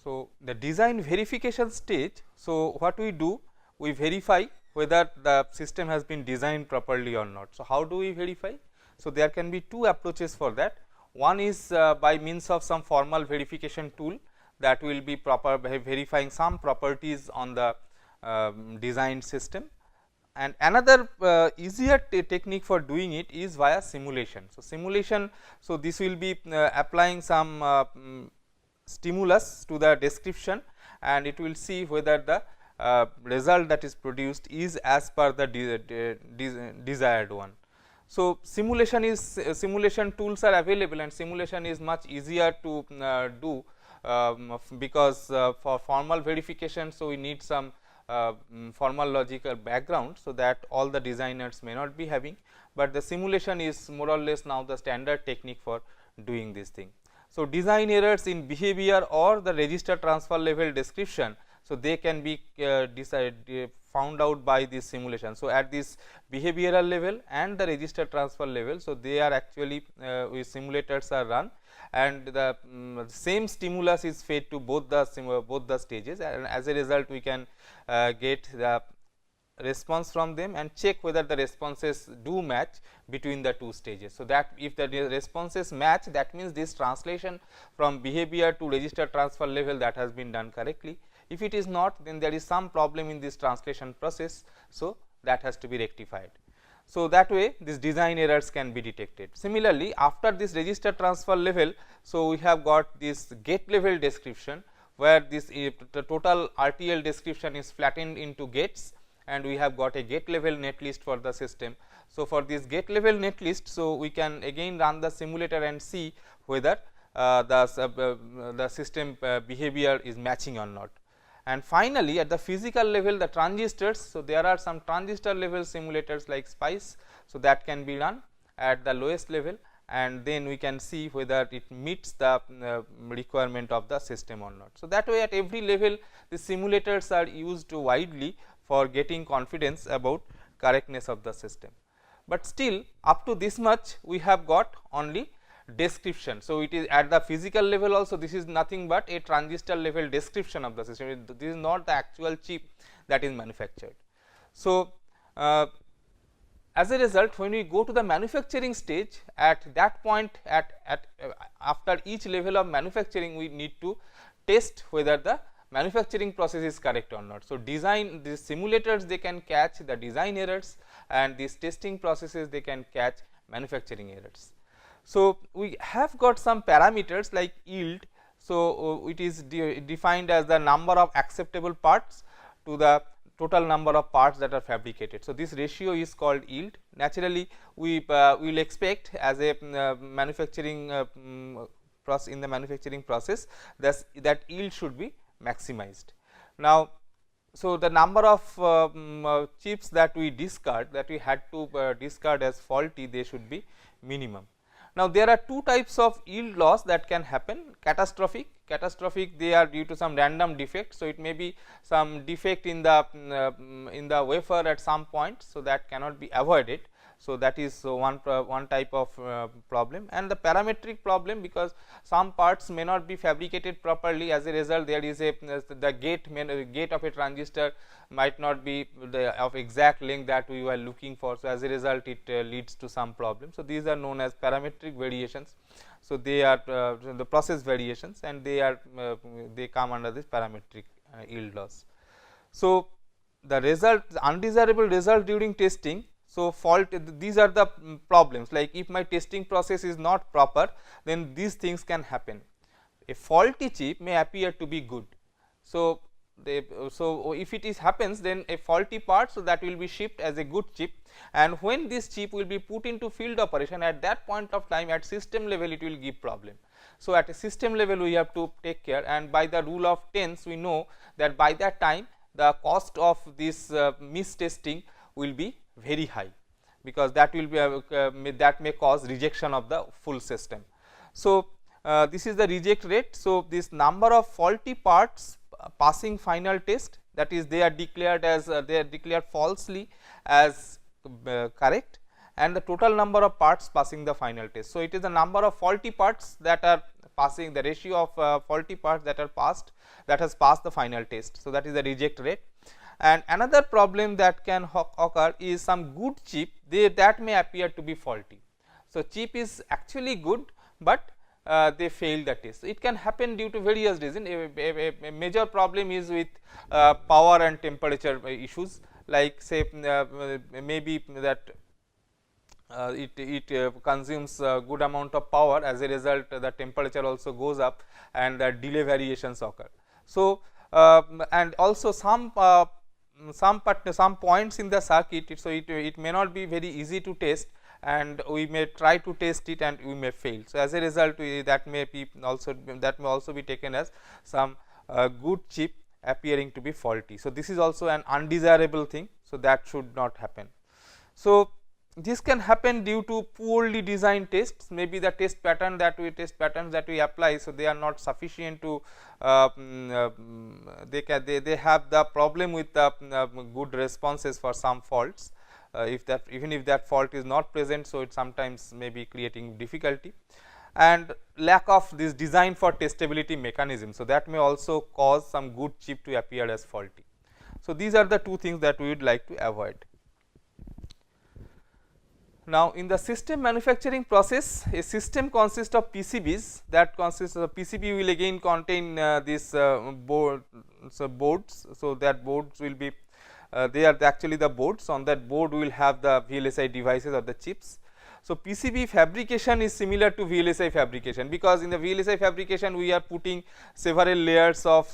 So, the design verification stage. So, what we do? We verify whether the system has been designed properly or not. So, how do we verify? So, there can be two approaches for that. One is by means of some formal verification tool that will be proper by verifying some properties on the designed system, and another easier technique for doing it is via simulation. So, simulation, so this will be applying some stimulus to the description, and it will see whether the result that is produced is as per the desired one. So, simulation tools are available, and simulation is much easier to do because for formal verification. So, we need some formal logical background, so that all the designers may not be having, but the simulation is more or less now the standard technique for doing this thing. So, design errors in behavior or the register transfer level description, so they can be found out by this simulation. So, at this behavioral level and the register transfer level, so they are actually with simulators are run, and the same stimulus is fed to both the stages, and as a result we can get the response from them and check whether the responses do match between the two stages. So, that if the responses match, that means this translation from behavior to register transfer level, that has been done correctly. If it is not, then there is some problem in this translation process, so that has to be rectified. So, that way these design errors can be detected. Similarly, after this register transfer level, so we have got this gate level description, where this the total RTL description is flattened into gates, and we have got a gate level netlist for the system. So, for this gate level netlist, so we can again run the simulator and see whether the system behavior is matching or not. And finally, at the physical level, the transistors. So, there are some transistor level simulators like SPICE. So, that can be run at the lowest level, and then we can see whether it meets the requirement of the system or not. So, that way at every level the simulators are used widely for getting confidence about correctness of the system. But still, up to this much we have got only description. So, it is at the physical level also, this is nothing but a transistor level description of the system. This is not the actual chip that is manufactured. So, as a result, when we go to the manufacturing stage, at that point after each level of manufacturing, we need to test whether the manufacturing process is correct or not. So, design these simulators, they can catch the design errors, and these testing processes, they can catch manufacturing errors. So, we have got some parameters like yield. So, it is defined as the number of acceptable parts to the total number of parts that are fabricated. So, this ratio is called yield. Naturally, we will expect as a manufacturing process, in the manufacturing process, that yield should be maximized. Now, so the number of chips that we discard, that we had to discard as faulty, they should be minimum. Now, there are two types of yield loss that can happen: catastrophic. Catastrophic, they are due to some random defect. So, it may be some defect in the wafer at some point, so that cannot be avoided. So, that is one type of problem, and the parametric problem, because some parts may not be fabricated properly. As a result, there is the gate of a transistor might not be of exact length that we were looking for. So, as a result, it leads to some problem. So, these are known as parametric variations. So, they are the process variations, and they come under this parametric yield loss. So, the undesirable result during testing. So, these are the problems, like if my testing process is not proper, then these things can happen. A faulty chip may appear to be good. So, if it happens, then a faulty part, so that will be shipped as a good chip, and when this chip will be put into field operation, at that point of time at system level it will give problem. So, at a system level we have to take care, and by the rule of tens we know that by that time the cost of this mistesting will be very high, because that will be that may cause rejection of the full system. So, this is the reject rate. So, this number of faulty parts passing final test, that is they are declared as they are declared falsely as correct, and the total number of parts passing the final test. So, it is the number of faulty parts that are passing, the ratio of faulty parts that are passed, that has passed the final test. So, that is the reject rate. And another problem that can occur is some good chip, that may appear to be faulty. So, chip is actually good, but they fail the test. It can happen due to various reasons. A major problem is with power and temperature issues, like say maybe that it consumes a good amount of power, as a result the temperature also goes up and the delay variations occur. So, and also some points in the circuit, so it may not be very easy to test, and we may try to test it and we may fail. So, as a result that may also be taken as some good chip appearing to be faulty. So, this is also an undesirable thing. So, that should not happen. So, this can happen due to poorly designed tests, maybe the test patterns that we apply. So, they are not sufficient to they have the problem with the good responses for some faults. Even if that fault is not present, so it sometimes may be creating difficulty, and lack of this design for testability mechanism. So, that may also cause some good chip to appear as faulty. So, these are the two things that we would like to avoid. Now, in the system manufacturing process, a system consists of PCBs, that consists of PCB will again contain this boards. So, that boards will be they are actually the boards. On that board we will have the VLSI devices or the chips. So, PCB fabrication is similar to VLSI fabrication, because in the VLSI fabrication we are putting several layers of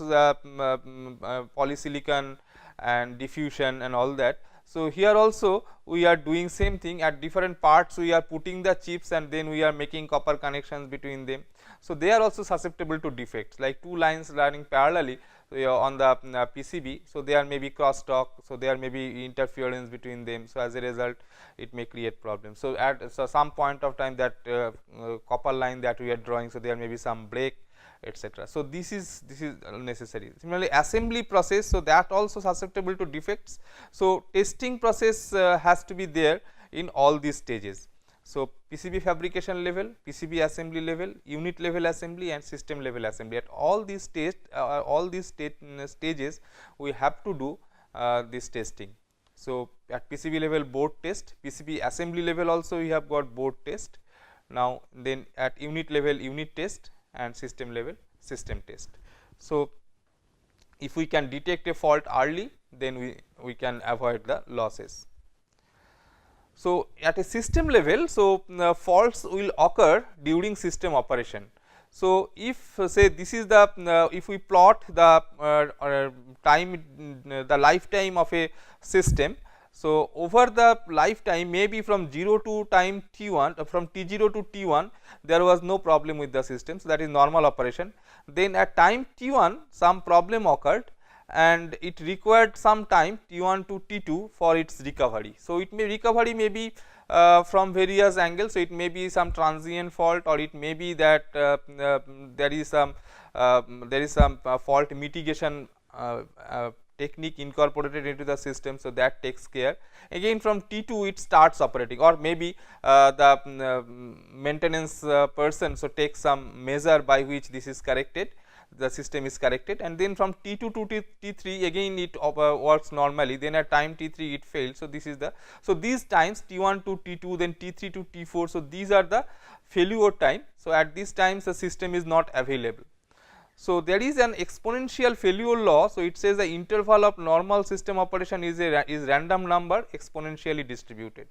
polysilicon and diffusion and all that. So, here also we are doing same thing, at different parts we are putting the chips and then we are making copper connections between them. So, they are also susceptible to defects, like two lines running parallelly on the PCB. So, there may be crosstalk, so there may be interference between them. So, as a result it may create problems. So, at some point of time that copper line that we are drawing, so there may be some break, etc. So, this is necessary. Similarly, assembly process, so that also susceptible to defects. So, testing process has to be there in all these stages. So, PCB fabrication level, PCB assembly level, unit level assembly and system level assembly, at all these stages we have to do this testing. So, at PCB level board test, PCB assembly level also we have got board test. Now, then at unit level unit test and system level system test. So, if we can detect a fault early, then we can avoid the losses. So, at a system level, so faults will occur during system operation. So, if say this is the if we plot the the lifetime of a system. So, over the lifetime, maybe from 0 to time t1, from t0 to t1 there was no problem with the system. So, that is normal operation. Then at time t1 some problem occurred and it required some time t1 to t2 for its recovery. So, recovery may be from various angles. So, it may be some transient fault, or it may be that there is some fault mitigation technique incorporated into the system. So, that takes care. Again from T2 it starts operating, or maybe the maintenance person so takes some measure by which this is corrected, the system is corrected, and then from T2 to T3 again it works normally. Then at time T3 it fails. So, this is the, so these times T1 to T2, then T3 to T4. So, these are the failure time. So, at these times the system is not available. So, there is an exponential failure law. So, it says the interval of normal system operation is random number exponentially distributed.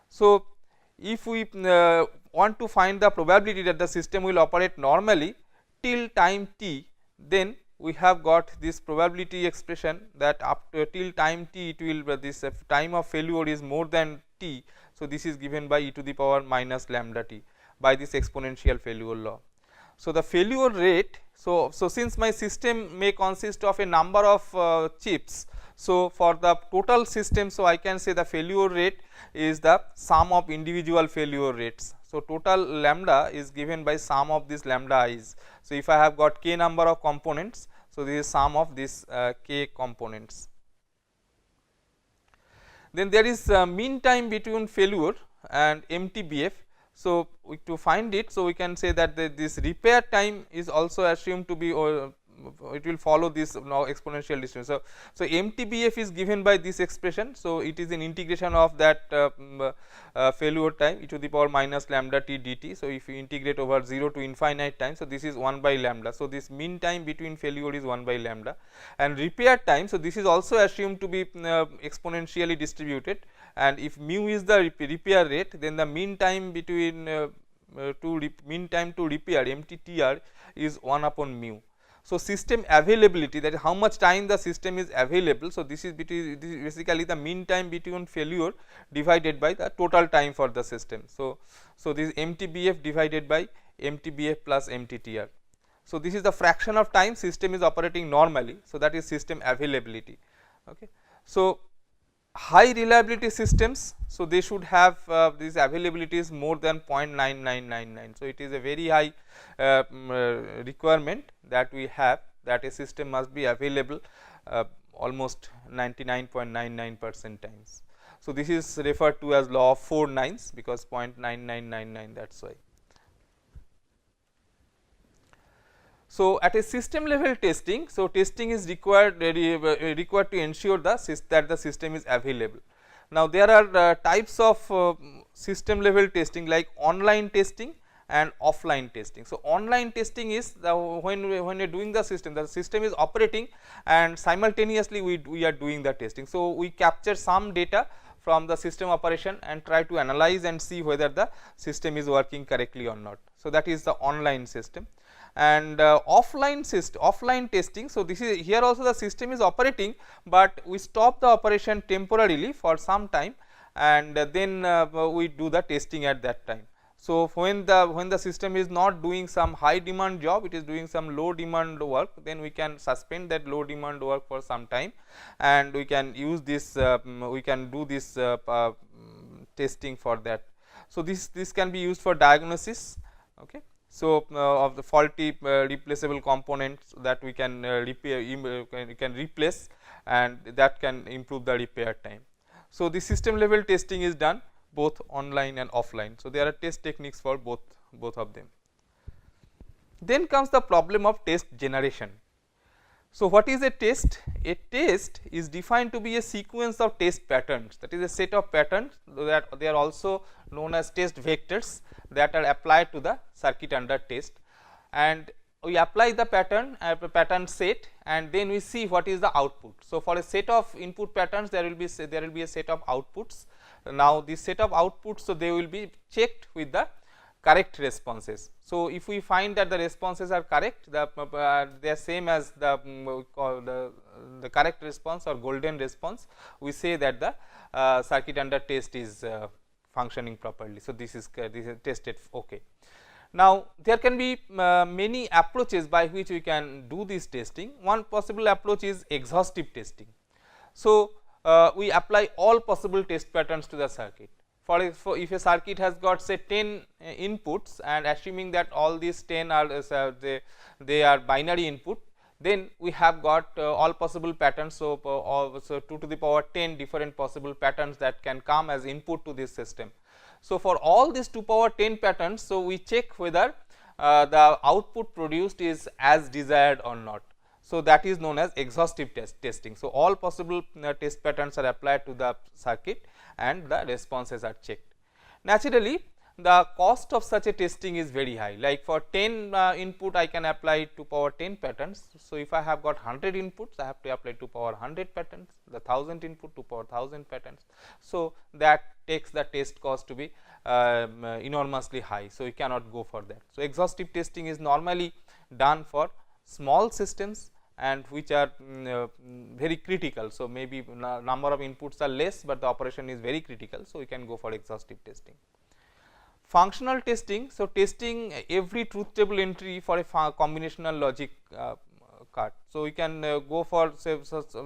So, if we want to find the probability that the system will operate normally till time t, then we have got this probability expression that up to till time t it will this time of failure is more than t. So, this is given by e to the power minus lambda t by this exponential failure law. So, the failure rate, so since my system may consist of a number of chips, so for the total system, so I can say the failure rate is the sum of individual failure rates. So, total lambda is given by sum of this lambda i's. So, if I have got k number of components, so this is sum of this k components. Then there is mean time between failure. and MTBF. So, to find it, so we can say that this repair time is also assumed to be, or it will follow this now exponential distribution. So, MTBF is given by this expression. So, it is an integration of that failure time e to the power minus lambda t dt. So, if you integrate over 0 to infinite time, so this is 1 by lambda. So, this mean time between failure is 1 by lambda, and repair time. So, this is also assumed to be exponentially distributed, and if mu is the repair rate, then the mean time between mean time to repair MTTR is 1 upon mu. So, system availability, that is how much time the system is available. So, this is basically the mean time between failure divided by the total time for the system. So, this MTBF divided by MTBF plus MTTR. So, this is the fraction of time system is operating normally. So, that is system availability. Okay. So, high reliability systems, so they should have this availability is more than 0.9999. So, it is a very high requirement that we have, that a system must be available almost 99.99% times. So, this is referred to as law of 4 nines, because 0.9999, that is why. So, at a system level testing, so testing is required to ensure that the system is available. Now, there are types of system level testing like online testing and offline testing. So, online testing is when you are doing the system is operating, and simultaneously we are doing the testing. So, we capture some data from the system operation and try to analyze and see whether the system is working correctly or not. So, that is the online system. And offline testing. So, this is here also the system is operating, but we stop the operation temporarily for some time, and then we do the testing at that time. So, when the system is not doing some high demand job, it is doing some low demand work, then we can suspend that low demand work for some time, and we can use this we can do this testing for that. So, this can be used for diagnosis. Okay. So, of the faulty replaceable components that we can replace, and that can improve the repair time. So, the system level testing is done both online and offline. So, there are test techniques for both of them. Then comes the problem of test generation. So, what is a test? A test is defined to be a sequence of test patterns, that is a set of patterns that they are also known as test vectors that are applied to the circuit under test, and we apply the pattern set, and then we see what is the output. So, for a set of input patterns there will be a set of outputs. Now, this set of outputs, so they will be checked with the correct responses. So, if we find that the responses are correct, they are same as the correct response or golden response, we say that the circuit under test is functioning properly. So, this is tested okay. Now, there can be many approaches by which we can do this testing. One possible approach is exhaustive testing. So, we apply all possible test patterns to the circuit. For if a circuit has got say 10 inputs, and assuming that all these 10 are they are binary input, then we have got all possible patterns. So, 2 to the power 10 different possible patterns that can come as input to this system. So, for all these 2 power 10 patterns, so we check whether the output produced is as desired or not. So, that is known as exhaustive testing. So, all possible test patterns are applied to the circuit and the responses are checked. Naturally, the cost of such a testing is very high, like for 10 input I can apply 2 power 10 patterns. So, if I have got 100 inputs, I have to apply 2 power 100 patterns, the 1000 input 2 power 1000 patterns. So, that takes the test cost to be enormously high. So, we cannot go for that. So, exhaustive testing is normally done for small systems and which are very critical. So, maybe number of inputs are less, but the operation is very critical. So, we can go for exhaustive testing. Functional testing, so testing every truth table entry for a combinational logic card. So, we can go for say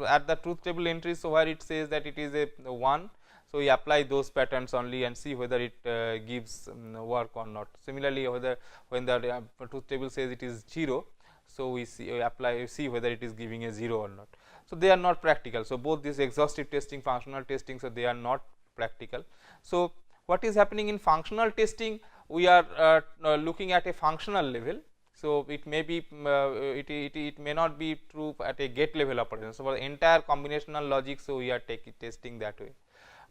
at the truth table entry, so where it says that it is a 1. So, we apply those patterns only and see whether it gives work or not. Similarly, whether when the truth table says it is 0, so we see whether it is giving a 0 or not. So, they are not practical. So, both this exhaustive testing, functional testing, so they are not practical. So, what is happening in functional testing, we are looking at a functional level. So it may be it may not be true at a gate level operation. So for the entire combinational logic, so we are testing that way.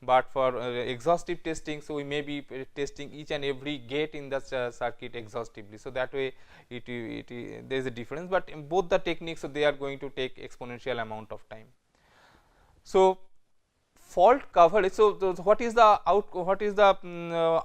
But for exhaustive testing, so we may be testing each and every gate in the circuit exhaustively. So that way there is a difference, but in both the techniques, so they are going to take exponential amount of time. So fault coverage, so what is the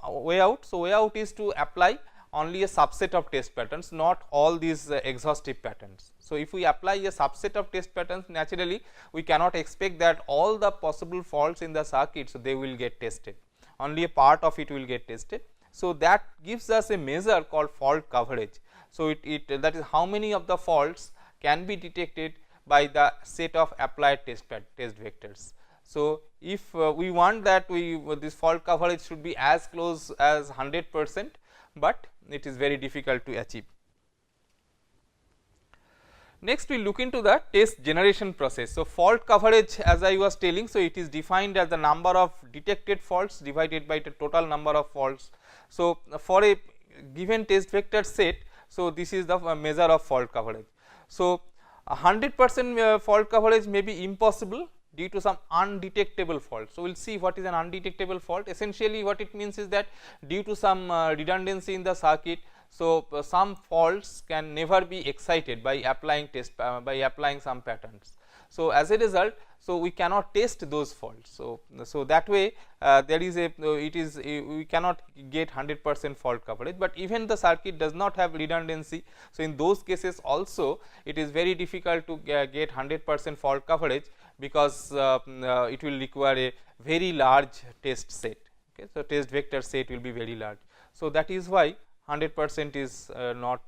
way out? So way out is to apply only a subset of test patterns, not all these exhaustive patterns. So if we apply a subset of test patterns, naturally we cannot expect that all the possible faults in the circuit, so they will get tested, only a part of it will get tested. So that gives us a measure called fault coverage. So that is how many of the faults can be detected by the set of applied test vectors. So if we want that this fault coverage should be as close as 100%, but it is very difficult to achieve. Next we look into the test generation process. So fault coverage, as I was telling, so it is defined as the number of detected faults divided by the total number of faults. So for a given test vector set, so this is the measure of fault coverage. So 100% fault coverage may be impossible due to some undetectable fault. So we will see what is an undetectable fault. Essentially what it means is that due to some redundancy in the circuit, so some faults can never be excited by applying some patterns. So as a result, so we cannot test those faults. So that way there is we cannot get 100% fault coverage, but even the circuit does not have redundancy. So in those cases also it is very difficult to get 100% fault coverage, because it will require a very large test set. Okay, so test vector set will be very large. So that is why 100% is not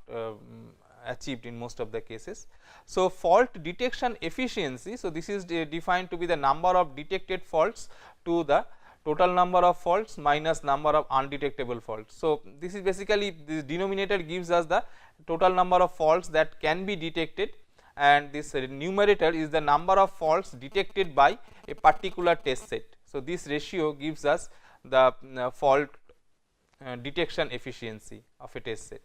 achieved in most of the cases. So fault detection efficiency, so this is defined to be the number of detected faults to the total number of faults minus number of undetectable faults. So this is basically, this denominator gives us the total number of faults that can be detected, and this numerator is the number of faults detected by a particular test set. So this ratio gives us the fault detection efficiency of a test set.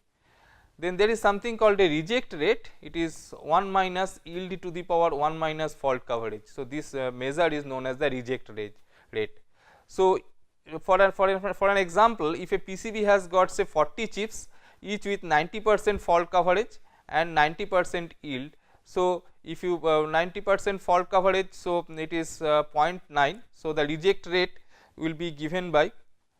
Then there is something called a reject rate. It is 1 minus yield to the power 1 minus fault coverage. So this measure is known as the reject rate. So for an example, if a PCB has got say 40 chips, each with 90% fault coverage and 90% yield. So if you 90% fault coverage, so it is 0.9. So the reject rate will be given by,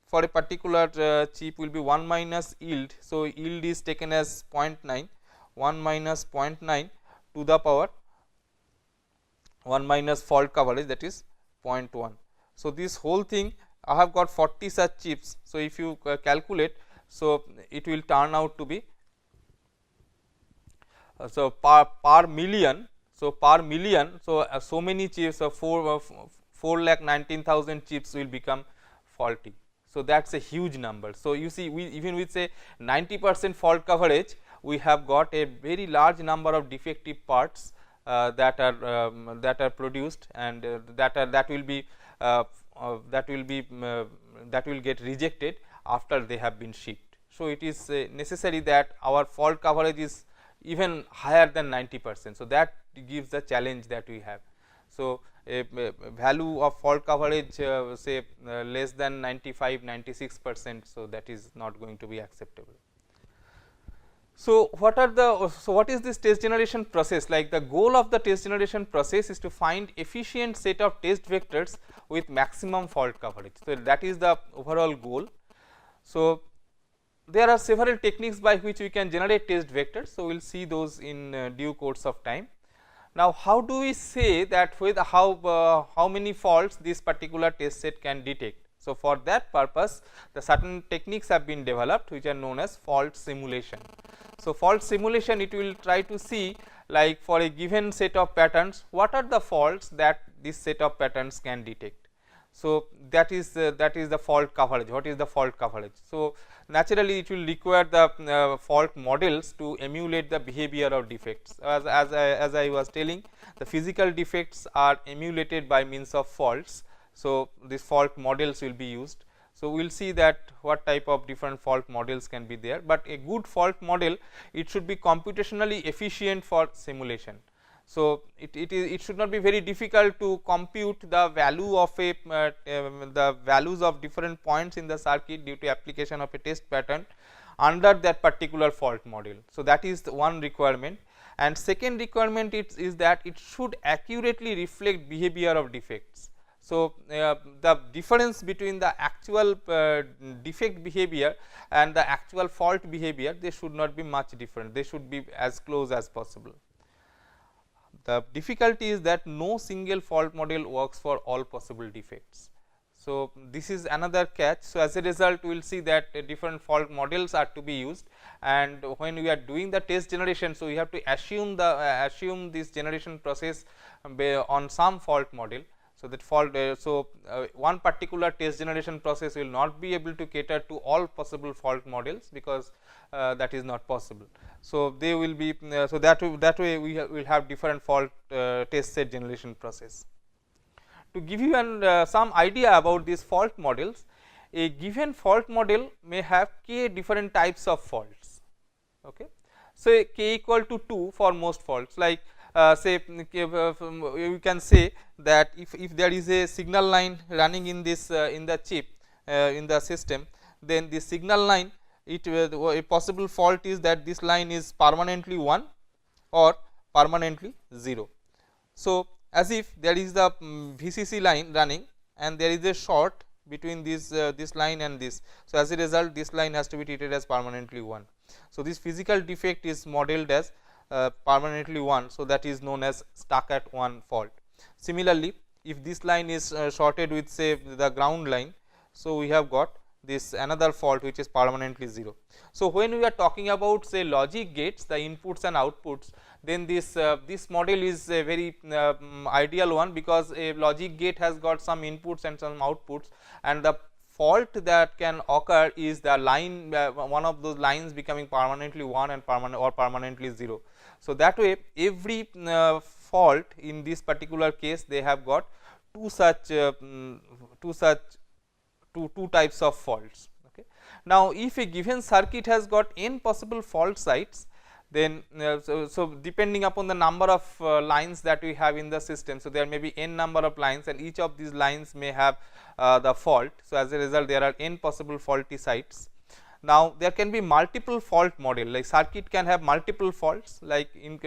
for a particular chip will be 1 minus yield. So yield is taken as 0.9, 1 minus 0.9 to the power 1 minus fault coverage, that is 0.1. So this whole thing, I have got 40 such chips. So if you calculate, so it will turn out to be so per million. So per million, so so many chips, so 4,19,000 chips will become faulty. So that is a huge number. So you see, we even with say 90% fault coverage, we have got a very large number of defective parts that are produced, and that will get rejected after they have been shipped. So it is necessary that our fault coverage is even higher than 90%. So that gives the challenge that we have. So a value of fault coverage say less than 95-96%, so that is not going to be acceptable. So what is this test generation process? Like, the goal of the test generation process is to find efficient set of test vectors with maximum fault coverage. So that is the overall goal. So there are several techniques by which we can generate test vectors. So we will see those in due course of time. Now how do we say that with how many faults this particular test set can detect? So for that purpose, the certain techniques have been developed which are known as fault simulation. So fault simulation, it will try to see, like, for a given set of patterns, what are the faults that this set of patterns can detect. So that is the fault coverage. What is the fault coverage? So naturally it will require the fault models to emulate the behavior of defects. As I was telling, the physical defects are emulated by means of faults. So these fault models will be used. So, we will see that what type of different fault models can be there, but a good fault model, it should be computationally efficient for simulation. So, it should not be very difficult to compute the value of a the values of different points in the circuit due to application of a test pattern under that particular fault model. So, that is the one requirement, and second requirement is that it should accurately reflect behavior of defects. So, the difference between the actual defect behavior and the actual fault behavior, they should not be much different, they should be as close as possible. The difficulty is that no single fault model works for all possible defects. So, this is another catch. So, as a result, we will see that different fault models are to be used, and when we are doing the test generation, so we have to assume the assume this generation process on some fault model. So, that fault one particular test generation process will not be able to cater to all possible fault models, because that is not possible. So, they will be so that way we will have different fault test set generation process. To give you some idea about these fault models, a given fault model may have k different types of faults. Okay. So, k equal to 2 for most faults, like say you can say that if there is a signal line running in this in the chip in the system, then the signal line, a possible fault is that this line is permanently 1 or permanently 0. So, as if there is the VCC line running and there is a short between this line and this. So, as a result, this line has to be treated as permanently 1. So, this physical defect is modeled as permanently 1. So, that is known as stuck at 1 fault. Similarly, if this line is shorted with, say, the ground line, so we have got this another fault which is permanently 0. So, when we are talking about, say, logic gates, the inputs and outputs, then this model is a very ideal one, because a logic gate has got some inputs and some outputs, and the fault that can occur is the line one of those lines becoming permanently 1 and permanently 0. So, that way every fault in this particular case, they have got two types of faults. Okay. Now, if a given circuit has got n possible fault sites, then so depending upon the number of lines that we have in the system, so there may be n number of lines, and each of these lines may have the fault. So, as a result, there are n possible faulty sites. Now, there can be multiple fault model, like circuit can have multiple faults, like in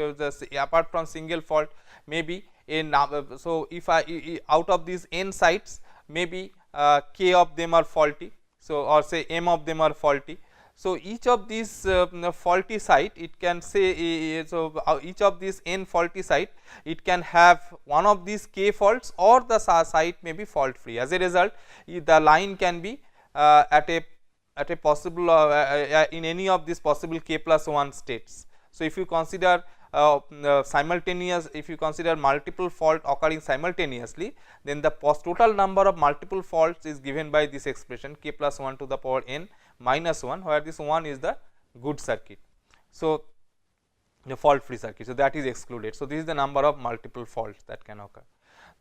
apart from single fault, maybe in so if out of these n sites, maybe k of them are faulty, so or say m of them are faulty. So, each of these faulty site, it can say each of these n faulty site, it can have one of these k faults, or the site may be fault free. As a result, the line can be at a possible in any of these possible k plus 1 states. So, if you consider if you consider multiple fault occurring simultaneously, then the total number of multiple faults is given by this expression k plus 1 to the power n minus 1, where this 1 is the good circuit. So, the fault free circuit. So, that is excluded. So, this is the number of multiple faults that can occur.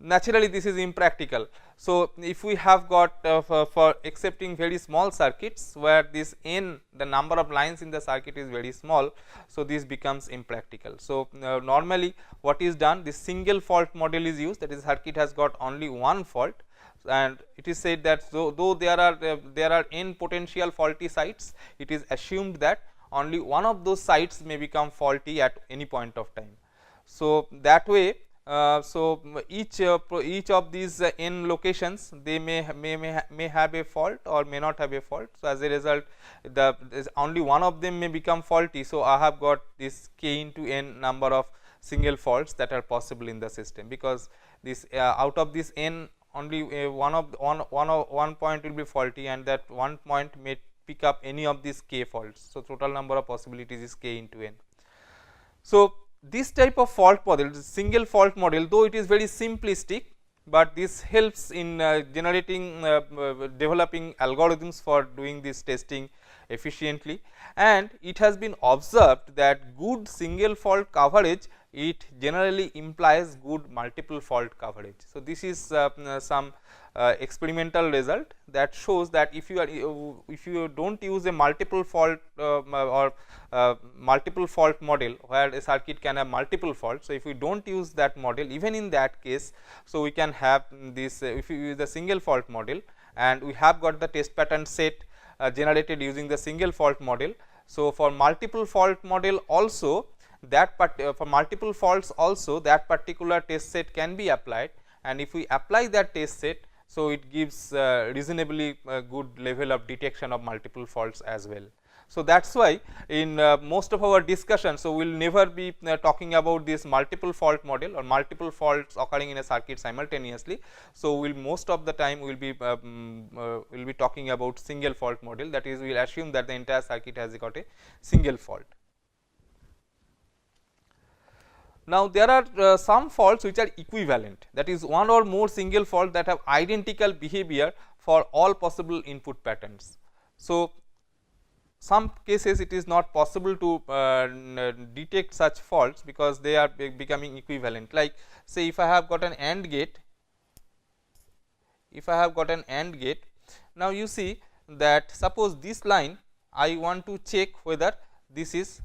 Naturally, this is impractical. So, if we have got for accepting very small circuits, where this n, the number of lines in the circuit is very small, so this becomes impractical. So, normally what is done, this single fault model is used, that is, circuit has got only one fault, and it is said that though there are n potential faulty sites, it is assumed that only one of those sites may become faulty at any point of time. So, that way so each of these n locations, they may have a fault or may not have a fault. So, as a result, only one of them may become faulty. So, I have got this k into n number of single faults that are possible in the system, because this out of this n, only one point will be faulty, and that one point may pick up any of these k faults. So, total number of possibilities is k into n. So, this type of fault model, single fault model, though it is very simplistic, but this helps in generating developing algorithms for doing this testing efficiently, and it has been observed that good single fault coverage it generally implies good multiple fault coverage. So, this is some experimental result that shows that if you do not use a multiple fault or multiple fault model where a circuit can have multiple faults. So, if we do not use that model, even in that case, so we can have this if you use the single fault model and we have got the test pattern set generated using the single fault model. So, for multiple fault model also that for multiple faults also that particular test set can be applied, and if we apply that test set, so it gives reasonably good level of detection of multiple faults as well. So, that is why in most of our discussion, so we will never be talking about this multiple fault model or multiple faults occurring in a circuit simultaneously. So, we will most of the time we will be talking about single fault model, that is we will assume that the entire circuit has got a single fault. Now, there are some faults which are equivalent, that is one or more single fault that have identical behavior for all possible input patterns. So, some cases it is not possible to detect such faults because they are becoming equivalent, like say if I have got an AND gate, now you see that suppose this line I want to check whether this is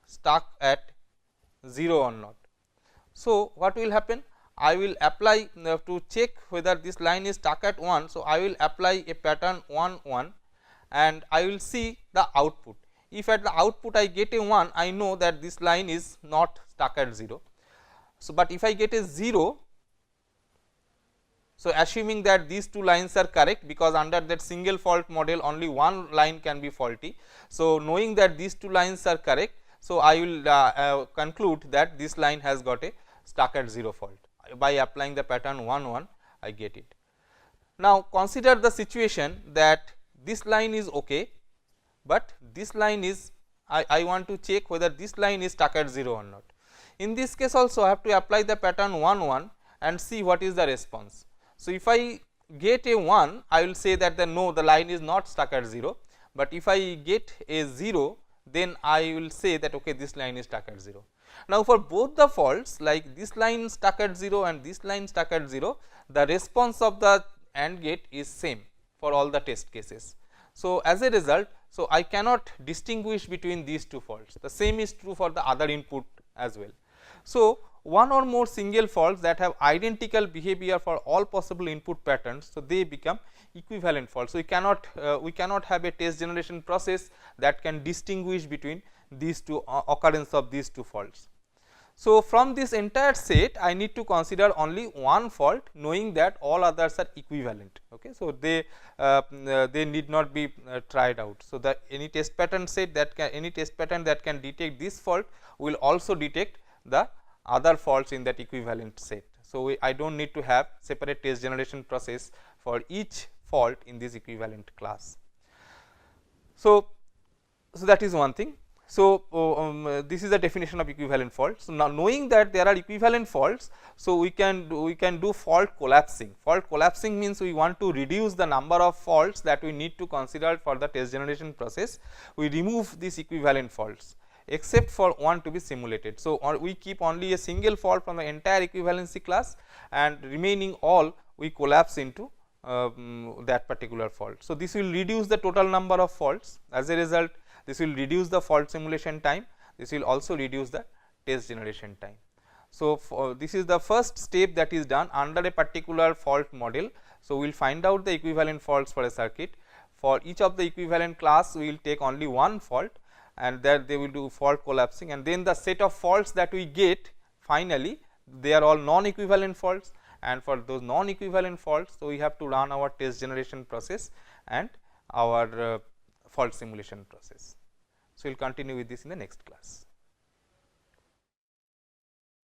stuck at 0 or not. So, what will happen? I will apply to check whether this line is stuck at 1. So, I will apply a pattern 1 1 and I will see the output. If at the output I get a 1, I know that this line is not stuck at 0. So, but if I get a 0, so assuming that these two lines are correct, because under that single fault model only one line can be faulty. So, knowing that these two lines are correct, so I will conclude that this line has got a stuck at 0 fault. By applying the pattern 1 1, I get it. Now, consider the situation that this line is okay, but this line is I want to check whether this line is stuck at 0 or not. In this case also I have to apply the pattern 1 1 and see what is the response. So, if I get a 1, I will say that the line is not stuck at 0, but if I get a 0, then I will say that okay, this line is stuck at 0. Now, for both the faults, like this line stuck at 0 and this line stuck at 0, the response of the AND gate is same for all the test cases. So, as a result, so I cannot distinguish between these two faults. The same is true for the other input as well. So, one or more single faults that have identical behavior for all possible input patterns, so they become equivalent faults. So, we cannot have a test generation process that can distinguish between these two occurrence of these two faults. So, from this entire set I need to consider only one fault, knowing that all others are equivalent. Okay. So, they need not be tried out. So, the any test pattern set that can detect this fault will also detect the other faults in that equivalent set. So, I do not need to have separate test generation process for each fault in this equivalent class. So, that is one thing. So, this is the definition of equivalent fault. So, now knowing that there are equivalent faults, so we can do fault collapsing. Fault collapsing means we want to reduce the number of faults that we need to consider for the test generation process. We remove these equivalent faults except for one to be simulated. So, we keep only a single fault from the entire equivalency class, and remaining all we collapse into that particular fault. So, this will reduce the total number of faults. As a result, this will reduce the fault simulation time, this will also reduce the test generation time. So, this is the first step that is done under a particular fault model. So, we will find out the equivalent faults for a circuit. For each of the equivalent class, we will take only one fault, and that they will do fault collapsing, and then the set of faults that we get finally, they are all non-equivalent faults, and for those non-equivalent faults, so we have to run our test generation process and our fault simulation process. So, we will continue with this in the next class.